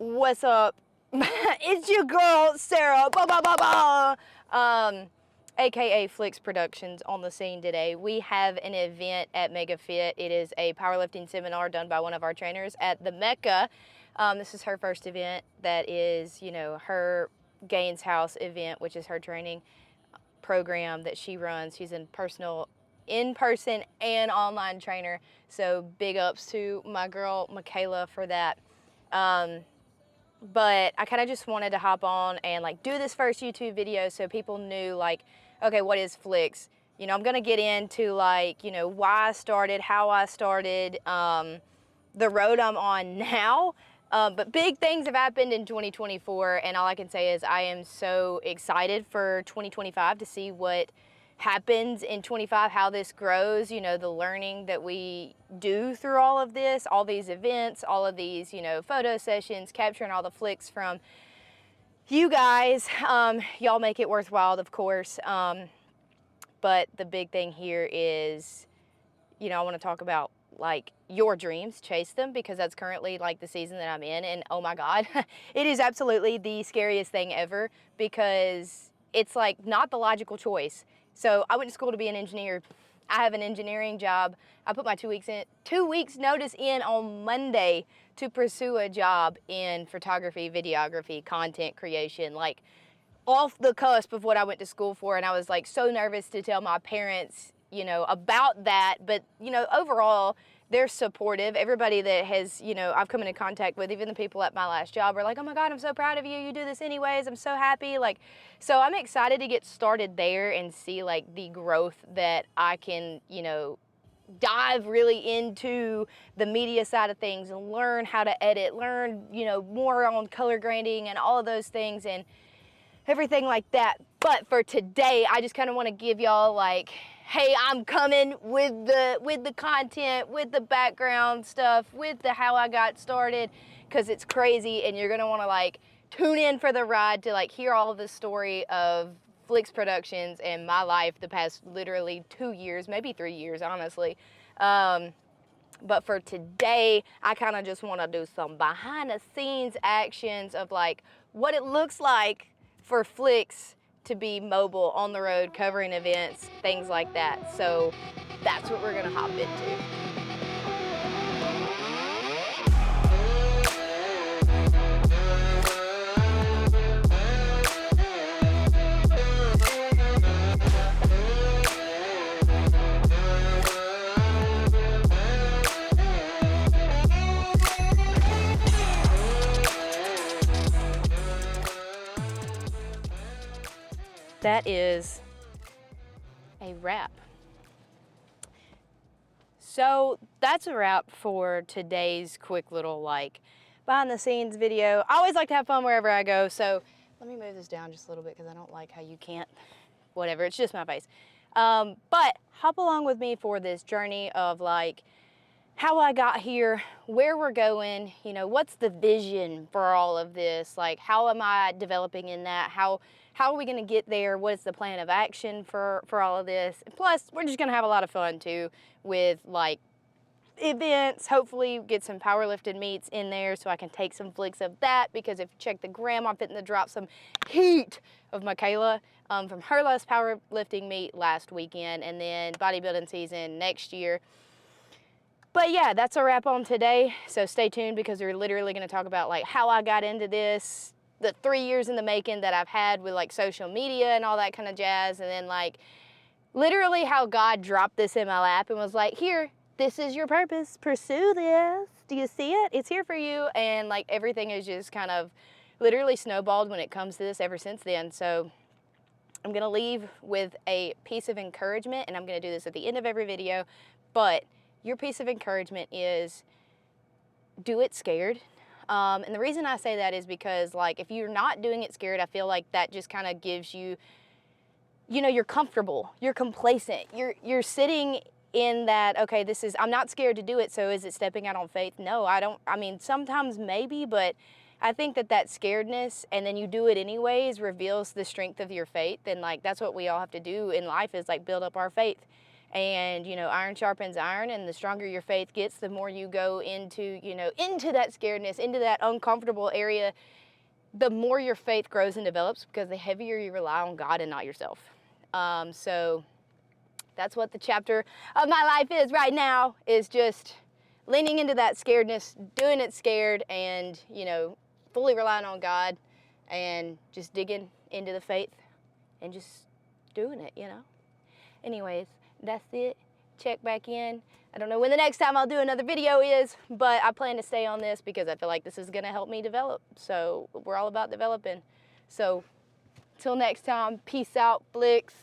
What's up? It's your girl, Sarah, aka FLIX Productions, on the scene today. We have an event at Mega Fit. It is a powerlifting seminar done by one of our trainers at the Mecca. This is her first event that is, her Gaines House event, which is her training program that she runs. She's a in-person and online trainer. So big ups to my girl, Michaela, for that. But I kind of just wanted to hop on and do this first YouTube video so people knew okay, what is FLIX? I'm gonna get into why I started, how I started, the road I'm on now. But big things have happened in 2024, and all I can say is I am so excited for 2025 to see what happens in 25, how this grows, the learning that we do through all of this, all these events, all of these, photo sessions, capturing all the flicks from you guys. Y'all make it worthwhile, of course. But the big thing here is, I want to talk about your dreams, chase them, because that's currently the season that I'm in. And oh my God, it is absolutely the scariest thing ever, because it's not the logical choice. So I went to school to be an engineer. I have an engineering job. I put my 2 weeks notice in on Monday to pursue a job in photography, videography, content creation, off the cusp of what I went to school for. And I was so nervous to tell my parents, about that. But, overall, they're supportive. Everybody that has, I've come into contact with, even the people at my last job, are like, oh my God, I'm so proud of you. You do this anyways. I'm so happy. So I'm excited to get started there and see the growth that I can, dive really into the media side of things and learn how to edit, learn, more on color grading and all of those things and everything like that. But for today, I just kind of want to give y'all hey, I'm coming with the content, with the background stuff, with the how I got started, because it's crazy, and you're gonna want to tune in for the ride to hear all of the story of FLIX Productions and my life the past literally 2 years, maybe 3 years, honestly. But for today, I kind of just want to do some behind the scenes actions of what it looks like for FLIX to be mobile, on the road, covering events, things like that. So that's what we're gonna hop into. That is a wrap. So that's a wrap for today's quick little behind the scenes video. I always like to have fun wherever I go. So let me move this down just a little bit because I don't like how you can't, whatever, it's just my face. But hop along with me for this journey of how I got here, where we're going, what's the vision for all of this? How am I developing in that? How are we gonna get there? What is the plan of action for all of this? And plus, we're just gonna have a lot of fun too with events, hopefully get some powerlifting meets in there so I can take some flicks of that, because if you check the gram, I'm fitting to drop some heat of Michaela from her last powerlifting meet last weekend, and then bodybuilding season next year. But yeah, that's a wrap on today. So stay tuned, because we're literally gonna talk about how I got into this, the 3 years in the making that I've had with social media and all that kind of jazz. And then literally how God dropped this in my lap and was here, this is your purpose, pursue this. Do you see it? It's here for you. And everything is just kind of literally snowballed when it comes to this ever since then. So I'm gonna leave with a piece of encouragement, and I'm gonna do this at the end of every video, but your piece of encouragement is do it scared. And the reason I say that is because if you're not doing it scared, I feel that just kind of gives you, you're comfortable, you're complacent, you're sitting in that, okay, I'm not scared to do it, so is it stepping out on faith? No, I mean, sometimes maybe, but I think that scaredness, and then you do it anyways, reveals the strength of your faith. And that's what we all have to do in life, is build up our faith. And, you know, iron sharpens iron, and the stronger your faith gets, the more you go into, you know, into that scaredness, into that uncomfortable area, the more your faith grows and develops, because the heavier you rely on God and not yourself. So that's what the chapter of my life is right now, is just leaning into that scaredness, doing it scared, and, you know, fully relying on God and just digging into the faith and just doing it, you know. Anyways, that's it. Check back in. I don't know when the next time I'll do another video is, but I plan to stay on this because I feel like this is going to help me develop. So we're all about developing. So till next time, peace out, FLIX.